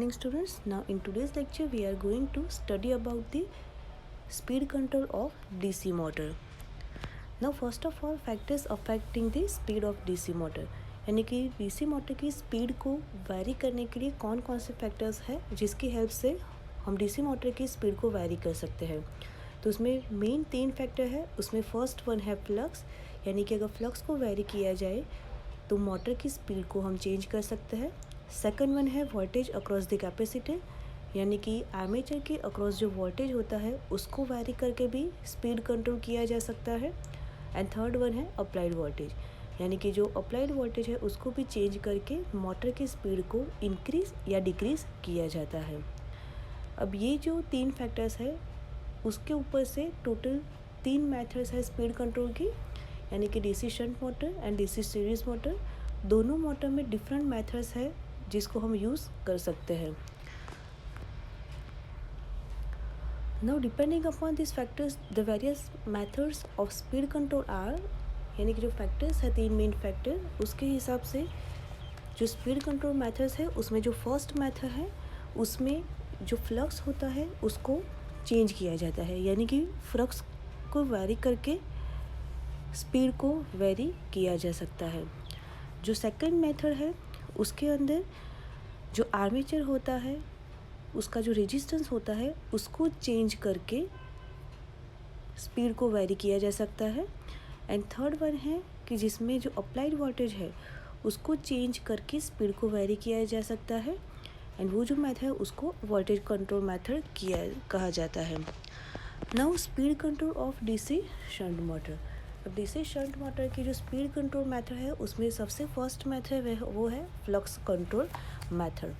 Morning students, now in today's lecture we are going to study about the speed control of DC motor. Now first of all factors affecting the speed of DC motor, यानी कि DC motor की speed को vary करने के लिए कौन कौन से फैक्टर्स है जिसकी हेल्प से हम DC मोटर की स्पीड को वैरी कर सकते हैं। तो उसमें मेन 3 फैक्टर है। उसमें फर्स्ट वन है फ्लक्स, यानी कि अगर फ्लक्स को वैरी किया जाए तो मोटर की स्पीड को हम चेंज कर सकते हैं। सेकंड वन है वोल्टेज अक्रॉस द कैपेसिटर, यानी कि आर्मेचर के अक्रॉस जो वोल्टेज होता है उसको वैरी करके भी स्पीड कंट्रोल किया जा सकता है। एंड थर्ड वन है अप्लाइड वोल्टेज, यानी कि जो अप्लाइड वोल्टेज है उसको भी चेंज करके मोटर की स्पीड को इंक्रीज़ या डिक्रीज़ किया जाता है। अब ये जो 3 फैक्टर्स है उसके ऊपर से टोटल 3 मेथड्स है स्पीड कंट्रोल की, यानी कि DC shunt motor and DC series motor. दोनों मोटर में डिफरेंट मेथड्स है जिसको हम यूज़ कर सकते हैं। Now depending upon this factors the various methods of speed control are, यानी कि जो फैक्टर्स है 3 मेन फैक्टर, उसके हिसाब से जो स्पीड कंट्रोल मेथड्स है उसमें जो फर्स्ट मेथड है उसमें जो फ्लक्स होता है उसको चेंज किया जाता है, यानी कि फ्लक्स को वैरी करके स्पीड को वैरी किया जा सकता है। जो सेकंड मेथड है उसके अंदर जो आर्मेचर होता है उसका जो रेजिस्टेंस होता है उसको चेंज करके स्पीड को वैरी किया जा सकता है। एंड थर्ड वन है कि जिसमें जो अप्लाइड वोल्टेज है उसको चेंज करके स्पीड को वैरी किया जा सकता है। एंड वो जो मेथड है उसको वोल्टेज कंट्रोल मेथड कहा जाता है। Now speed control of DC shunt motor. अब डीसी शंट मोटर की जो स्पीड कंट्रोल मेथड है उसमें सबसे फर्स्ट मेथड है वो है फ्लक्स कंट्रोल मेथड।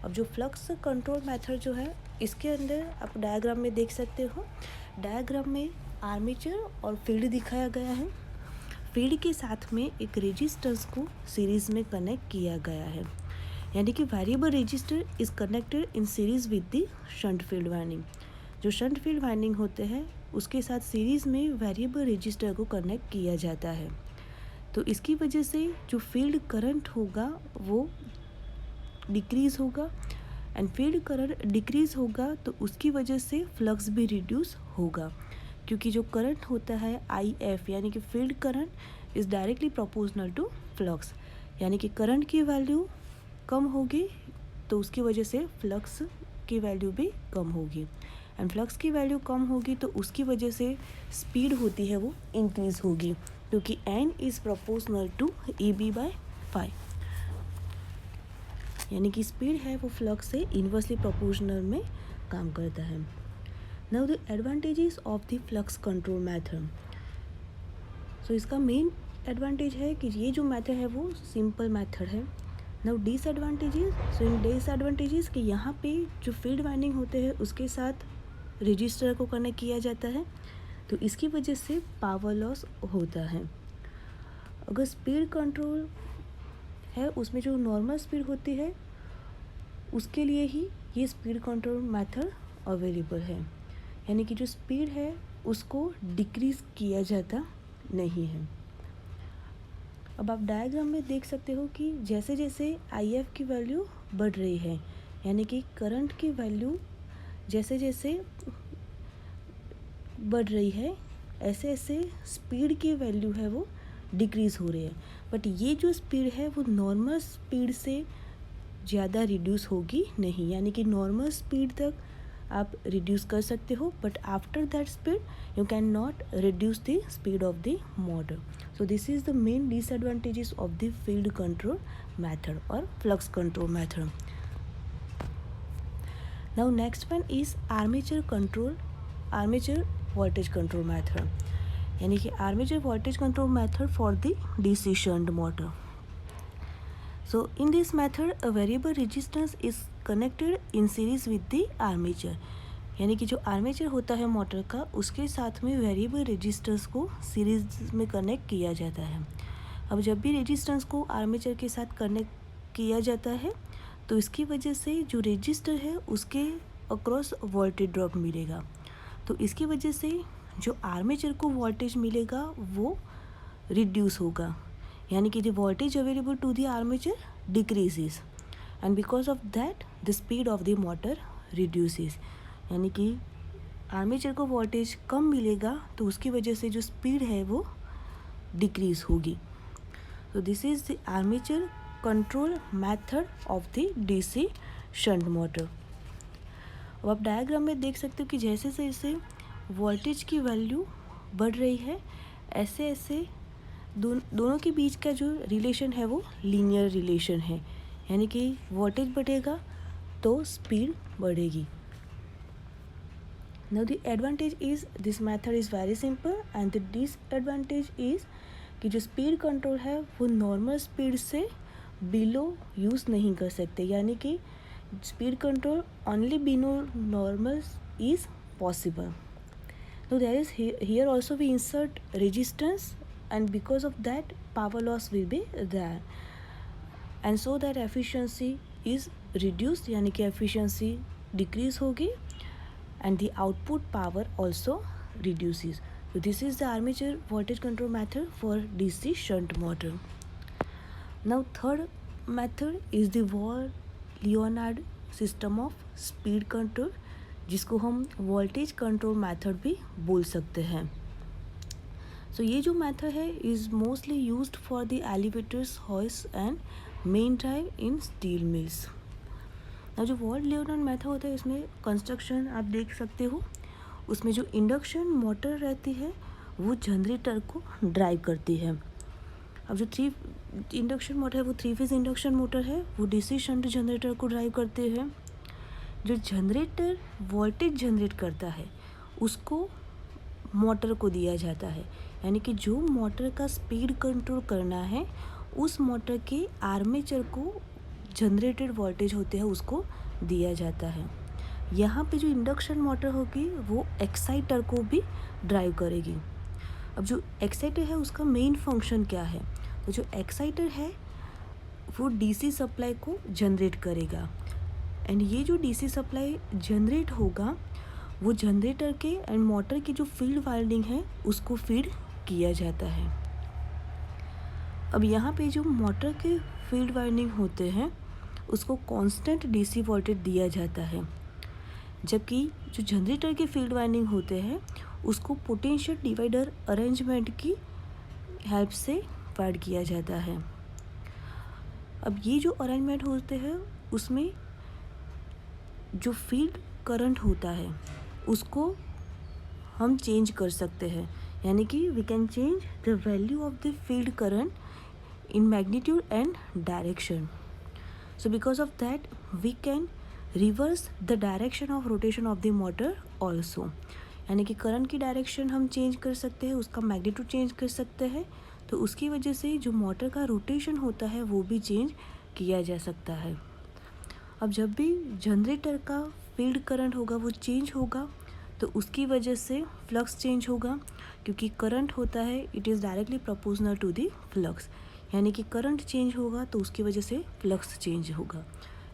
अब जो फ्लक्स कंट्रोल मेथड जो है इसके अंदर आप डायग्राम में देख सकते हो। डायग्राम में आर्मेचर और फील्ड दिखाया गया है। फील्ड के साथ में एक रेजिस्टेंस को सीरीज़ में कनेक्ट किया गया है, यानी कि variable resistor is connected in series with the shunt field winding. जो शंट फील्ड वाइंडिंग होते हैं उसके साथ सीरीज़ में वेरिएबल रजिस्टर को कनेक्ट किया जाता है। तो इसकी वजह से जो फील्ड करंट होगा वो डिक्रीज़ होगा, एंड फील्ड करंट डिक्रीज़ होगा तो उसकी वजह से फ्लक्स भी रिड्यूस होगा, क्योंकि जो करंट होता है IF यानी कि field current is directly proportional to flux, यानी कि करंट की वैल्यू कम होगी तो उसकी वजह से फ्लक्स की वैल्यू भी कम होगी, एंड फ्लक्स की वैल्यू कम होगी तो उसकी वजह से स्पीड होती है वो इंक्रीज़ होगी, क्योंकि N is proportional to EB/phi, यानी कि स्पीड है वो फ्लक्स से इन्वर्सली प्रोपोर्शनल में काम करता है। Now the advantages of the flux control method. So इसका मेन एडवांटेज है कि ये जो मेथड है वो सिंपल मेथड है। नाउ डिसएडवांटेजेस, सो इन डिसएडवांटेजेस कि यहाँ पे जो फील्ड वाइंडिंग होते हैं उसके साथ रजिस्टर को कनेक्ट किया जाता है तो इसकी वजह से पावर लॉस होता है। अगर स्पीड कंट्रोल है उसमें जो नॉर्मल स्पीड होती है उसके लिए ही ये स्पीड कंट्रोल मेथड अवेलेबल है, यानी कि जो स्पीड है उसको डिक्रीज़ किया जाता नहीं है। अब आप डायग्राम में देख सकते हो कि जैसे जैसे IF की वैल्यू बढ़ रही है, यानी कि करंट की वैल्यू जैसे जैसे बढ़ रही है ऐसे ऐसे स्पीड की वैल्यू है वो डिक्रीज़ हो रही है। बट ये जो स्पीड है वो नॉर्मल स्पीड से ज़्यादा रिड्यूस होगी नहीं, यानी कि नॉर्मल स्पीड तक आप रिड्यूस कर सकते हो, but after that speed you can not reduce the speed of the motor. So this is the main disadvantages of the field control method और flux control method. Now next one is armature voltage control method, यानी कि armature voltage control method for the DC shunt motor. So in this method a variable resistance is connected in series with the armature, यानी कि जो armature होता है motor का उसके साथ में वेरिएबल रेजिस्टेंस को सीरीज में कनेक्ट किया जाता है। अब जब भी रेजिस्टेंस को आर्मेचर के साथ कनेक्ट किया जाता है तो इसकी वजह से जो रेजिस्टर है उसके अक्रॉस वोल्टेज ड्रॉप मिलेगा, तो इसकी वजह से जो आर्मेचर को वोल्टेज मिलेगा वो रिड्यूस होगा, यानी कि the voltage available to the armature decreases. And because of that the speed of the motor reduces, यानी कि आर्मेचर को वोल्टेज कम मिलेगा तो उसकी वजह से जो स्पीड है वो डिक्रीज होगी. तो this is the armature control method of the DC shunt motor. अब आप डायग्राम में देख सकते हो कि जैसे जैसे वोल्टेज की वैल्यू बढ़ रही है ऐसे ऐसे दोनों के बीच का जो रिलेशन है वो लीनियर रिलेशन है, यानी कि वोल्टेज बढ़ेगा तो स्पीड बढ़ेगी. Now the advantage is this method is very simple and the disadvantage is कि जो स्पीड कंट्रोल है वो नॉर्मल स्पीड से बिलो यूज़ नहीं कर सकते, यानी कि speed control only below normal is possible. So there is here also we insert resistance and because of that power loss will be there and so that efficiency is reduced, यानी कि efficiency decrease होगी and the output power also reduces. So this is the armature voltage control method for DC shunt motor. Now third method is the Wall-Leonard system of speed control, जिसको हम voltage control method भी बोल सकते हैं. So ये जो method है is mostly used for the elevators, hoists and main drive in steel mills. ना जो वॉल-लियोनार्ड मेथड होता है इसमें कंस्ट्रक्शन आप देख सकते हो, उसमें जो इंडक्शन मोटर रहती है वो जनरेटर को ड्राइव करती है. अब जो इंडक्शन मोटर है वो 3 फेज इंडक्शन मोटर है, वो डीसी शंट जनरेटर को ड्राइव करते हैं. जो जनरेटर वोल्टेज जनरेट करता है उसको मोटर को दिया जाता है, यानी कि जो मोटर का स्पीड कंट्रोल करना है उस मोटर के आर्मेचर को जनरेटेड वोल्टेज होते हैं उसको दिया जाता है. यहाँ पे जो इंडक्शन मोटर होगी वो एक्साइटर को भी ड्राइव करेगी. अब जो एक्साइटर है उसका मेन फंक्शन क्या है, तो जो एक्साइटर है वो डीसी सप्लाई को जनरेट करेगा एंड ये जो डीसी सप्लाई जनरेट होगा वो जनरेटर के एंड मोटर की जो फील्ड वाइंडिंग है उसको फीड किया जाता है. अब यहाँ पे जो मोटर के फील्ड वाइंडिंग होते हैं उसको कांस्टेंट डीसी वोल्टेज दिया जाता है, जबकि जो जनरेटर के फील्ड वाइंडिंग होते हैं उसको पोटेंशियल डिवाइडर अरेंजमेंट की हेल्प से वाइड किया जाता है. अब ये जो अरेंजमेंट होते हैं उसमें जो फील्ड करंट होता है उसको हम चेंज कर सकते हैं, यानी कि we can change the value of the field current in magnitude and direction. So because of that we can reverse the direction of rotation of the motor also, यानी कि करंट की डायरेक्शन हम change कर सकते हैं, उसका magnitude change कर सकते हैं, तो उसकी वजह से जो मोटर का रोटेशन होता है वो भी चेंज किया जा सकता है. अब जब भी जनरेटर का फील्ड करंट होगा वो चेंज होगा तो उसकी वजह से फ्लक्स चेंज होगा, क्योंकि करंट होता है it is directly proportional to the flux, यानी कि करंट चेंज होगा तो उसकी वजह से फ्लक्स चेंज होगा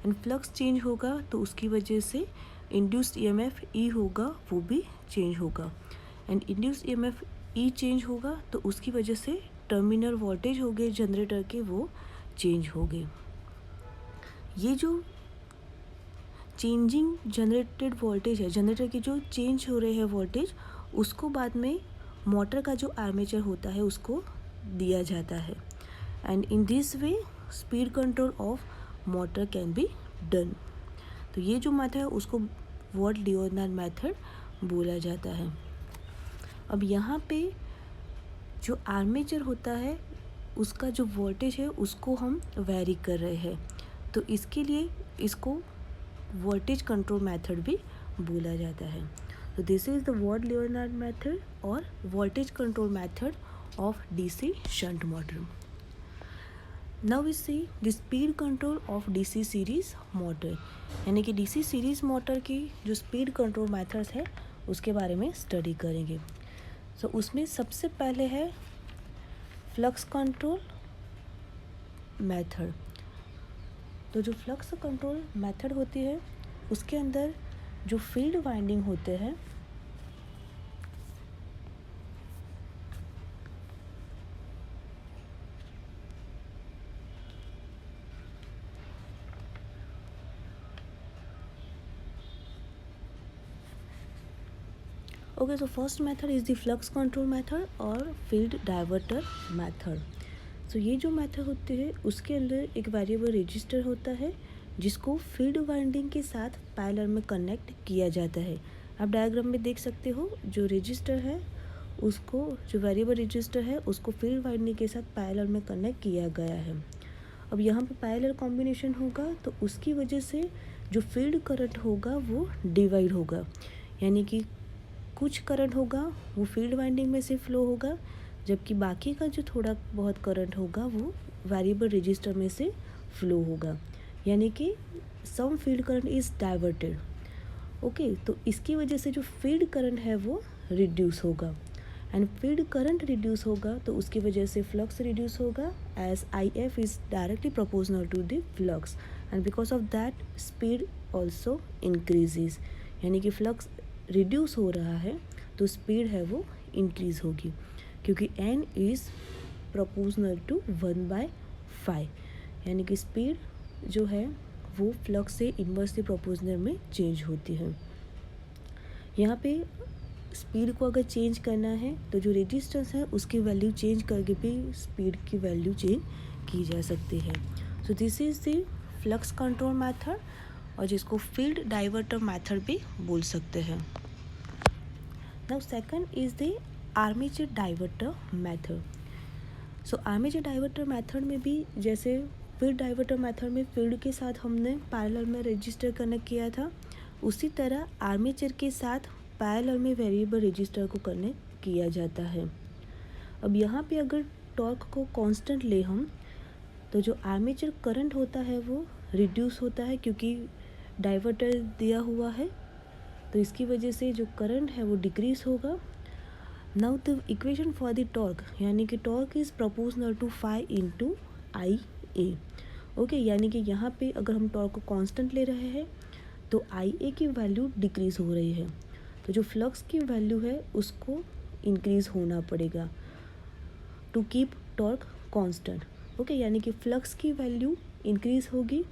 एंड फ्लक्स चेंज होगा तो उसकी वजह से इंड्यूस्ड ईएमएफ ई होगा वो भी चेंज होगा and induced EMF E change होगा तो उसकी वजह से टर्मिनल वोल्टेज हो गए जनरेटर के वो चेंज हो गए. ये जो चेंजिंग जनरेटेड वोल्टेज है, जनरेटर की जो चेंज हो रहे हैं वोल्टेज, उसको बाद में मोटर का जो आर्मेचर होता है उसको दिया जाता है and in this way speed control of motor can be done. तो ये जो मेथड है उसको वॉल-लियोनार्ड मेथड बोला जाता है. अब यहाँ पे जो आर्मेचर होता है उसका जो वोल्टेज है उसको हम वेरी कर रहे हैं, तो इसके लिए इसको वोल्टेज कंट्रोल मेथड भी बोला जाता है. तो this is the Ward Leonard method और voltage control method of DC shunt motor. Now we see the speed control of DC series motor, यानी कि DC सीरीज़ मोटर की जो स्पीड कंट्रोल मेथड्स है उसके बारे में स्टडी करेंगे. सो उसमें सबसे पहले है फ्लक्स कंट्रोल मेथड. तो जो फ्लक्स कंट्रोल मेथड होती है उसके अंदर जो फील्ड वाइंडिंग होते हैं okay, so first method is the flux control method और फील्ड डाइवर्टर मेथड। सो ये जो मेथड होती है उसके अंदर एक वेरिएबल रजिस्टर होता है जिसको फील्ड वाइंडिंग के साथ पैरेलल में कनेक्ट किया जाता है। आप डायग्राम में देख सकते हो जो रजिस्टर है उसको, जो वेरिएबल रजिस्टर है उसको फील्ड वाइंडिंग के साथ पैरेलल में कनेक्ट किया गया है। अब यहाँ पे पैरेलल कॉम्बिनेशन होगा तो उसकी वजह से जो फील्ड करंट होगा वो डिवाइड होगा, यानी कि कुछ करंट होगा वो फील्ड वाइंडिंग में से फ्लो होगा, जबकि बाकी का जो थोड़ा बहुत करंट होगा वो वेरिएबल रजिस्टर में से फ्लो होगा, यानी कि some field current is diverted. Okay, तो इसकी वजह से जो फील्ड करंट है वो रिड्यूस होगा, एंड फील्ड करंट रिड्यूस होगा तो उसकी वजह से फ्लक्स रिड्यूस होगा as I F is directly proportional to the flux, and because of that speed also increases, यानी कि फ्लक्स रिड्यूस हो रहा है तो स्पीड है वो इंक्रीज़ होगी, क्योंकि n इज़ प्रोपोर्शनल टू 1/5, यानी कि स्पीड जो है वो फ्लक्स से इन्वर्सली प्रोपोर्शनल में चेंज होती है। यहाँ पे स्पीड को अगर चेंज करना है तो जो रेजिस्टेंस है उसकी वैल्यू चेंज करके भी स्पीड की वैल्यू चेंज की जा सकती है। सो this is the flux control method, और जिसको फील्ड डाइवर्टर मेथड भी बोल सकते हैं। Now second is the armature diverter method. So armature diverter method में भी जैसे फील्ड डाइवर्टर मेथड में फील्ड के साथ हमने पैरेलल में रजिस्टर कनेक्ट किया था, उसी तरह आर्मेचर के साथ पैरेलल में वेरिएबल रजिस्टर को कनेक्ट किया जाता है। अब यहाँ पे अगर टॉर्क को कांस्टेंट ले हम तो जो आर्मेचर करंट होता है वो रिड्यूस होता है, क्योंकि डाइवर्टर दिया हुआ है तो इसकी वजह से जो करंट है वो डिक्रीज होगा। Now the equation for the torque, यानी कि torque is proportional to phi into I A. Okay, यानी कि यहाँ पे अगर हम टॉर्क को कांस्टेंट ले रहे हैं तो आई ए की वैल्यू डिक्रीज हो रही है, तो जो फ्लक्स की वैल्यू है उसको इंक्रीज होना पड़ेगा to keep torque constant. Okay, यानी कि फ्लक्स की वैल्यू इंक्रीज होगी,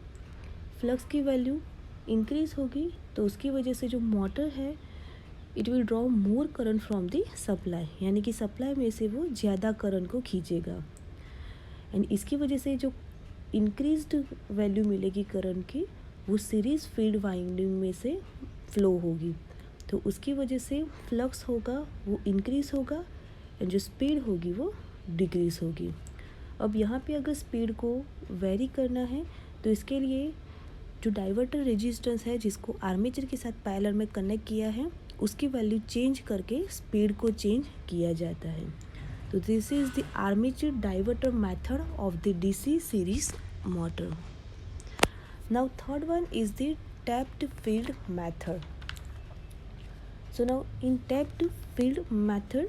फ्लक्स की वैल्यू इंक्रीज होगी तो उसकी वजह से जो मोटर है it will draw more current from the supply, यानी कि सप्लाई में से वो ज़्यादा करंट को खींचेगा, एंड इसकी वजह से जो इंक्रीज्ड वैल्यू मिलेगी करंट की वो सीरीज फील्ड वाइंडिंग में से फ्लो होगी, तो उसकी वजह से फ्लक्स होगा वो इंक्रीज़ होगा एंड जो स्पीड होगी वो डिक्रीज़ होगी। अब यहाँ पे अगर स्पीड को वेरी करना है तो इसके लिए जो डाइवर्टर रेजिस्टेंस है जिसको आर्मेचर के साथ पैरेलल में कनेक्ट किया है उसकी वैल्यू चेंज करके स्पीड को चेंज किया जाता है। तो this is the armature diverter method of the DC series motor. Now third one is the tapped field method. So now in tapped field method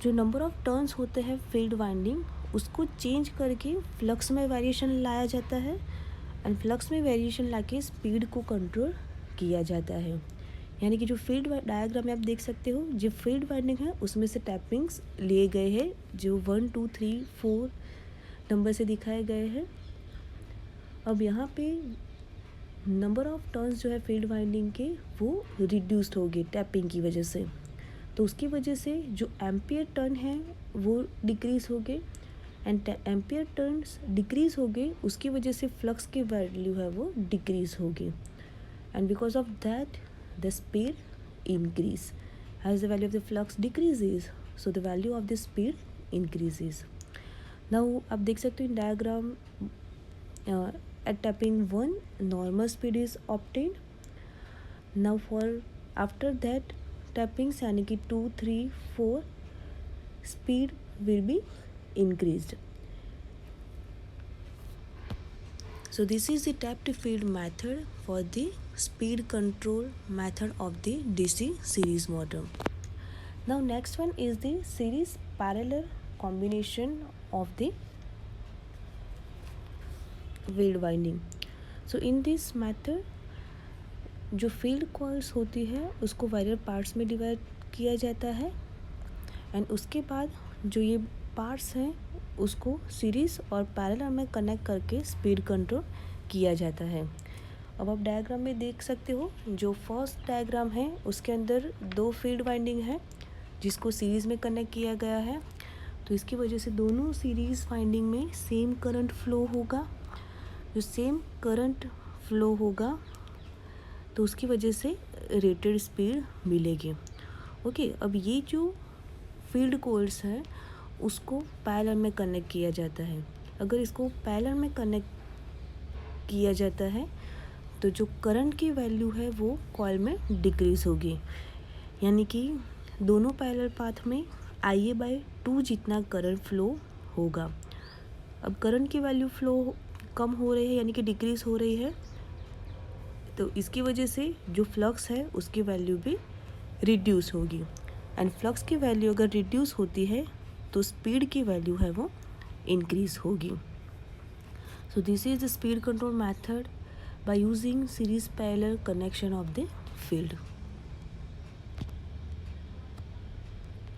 जो नंबर ऑफ टर्न्स होते हैं field winding उसको change करके flux में variation लाया जाता है, and flux में वेरिएशन लाके स्पीड को कंट्रोल किया जाता है। यानी कि जो फील्ड डायग्राम में आप देख सकते हो जो फील्ड वाइंडिंग है उसमें से टैपिंग्स लिए गए हैं जो 1 2 3 4 नंबर से दिखाए गए हैं। अब यहाँ पे नंबर ऑफ टर्न्स जो है फील्ड वाइंडिंग के वो रिड्यूस्ड हो गए टैपिंग की वजह से, तो उसकी वजह से जो एम्पियर टर्न है वो डिक्रीज़ हो गए, एंड एम्पियर टर्न्स डिक्रीज़ हो गए उसकी वजह से फ्लक्स की वैल्यू है वो डिक्रीज़ होगी, and because of that the speed increase as the value of the flux decreases, so the value of the speed increases. Now आप देख सकते हो in diagram at tapping 1 normal speed is obtained. Now for after that tappings यानी कि 2 3 4 speed will be increased. So this is the tapped field method for the speed control method of the DC series motor. Now next one is the series parallel combination of the field winding. So in this method जो field coils होती है उसको various parts में divide किया जाता है, and उसके बाद जो ये पार्ट्स हैं उसको सीरीज़ और पैरेलल में कनेक्ट करके स्पीड कंट्रोल किया जाता है। अब आप डायग्राम में देख सकते हो, जो फर्स्ट डायग्राम है उसके अंदर 2 फील्ड वाइंडिंग है जिसको सीरीज़ में कनेक्ट किया गया है। तो इसकी वजह से दोनों सीरीज़ वाइंडिंग में सेम करंट फ्लो होगा। जो सेम करंट फ्लो होगा तो उसकी वजह से रेटेड स्पीड मिलेगी। ओके, अब ये जो फील्ड कॉइल्स हैं उसको पैरेलल में कनेक्ट किया जाता है। अगर इसको पैरेलल में कनेक्ट किया जाता है तो जो करंट की वैल्यू है वो कॉइल में डिक्रीज़ होगी, यानी कि दोनों पैरेलल पाथ में Ia/2 जितना करंट फ्लो होगा। अब करंट की वैल्यू फ्लो कम हो रही है यानी कि डिक्रीज़ हो रही है, तो इसकी वजह से जो फ्लक्स है उसकी वैल्यू भी रिड्यूस होगी। एंड फ्लक्स की वैल्यू अगर रिड्यूस होती है तो स्पीड की वैल्यू है वो इंक्रीज़ होगी। सो this is the speed control method by using series parallel connection of the field.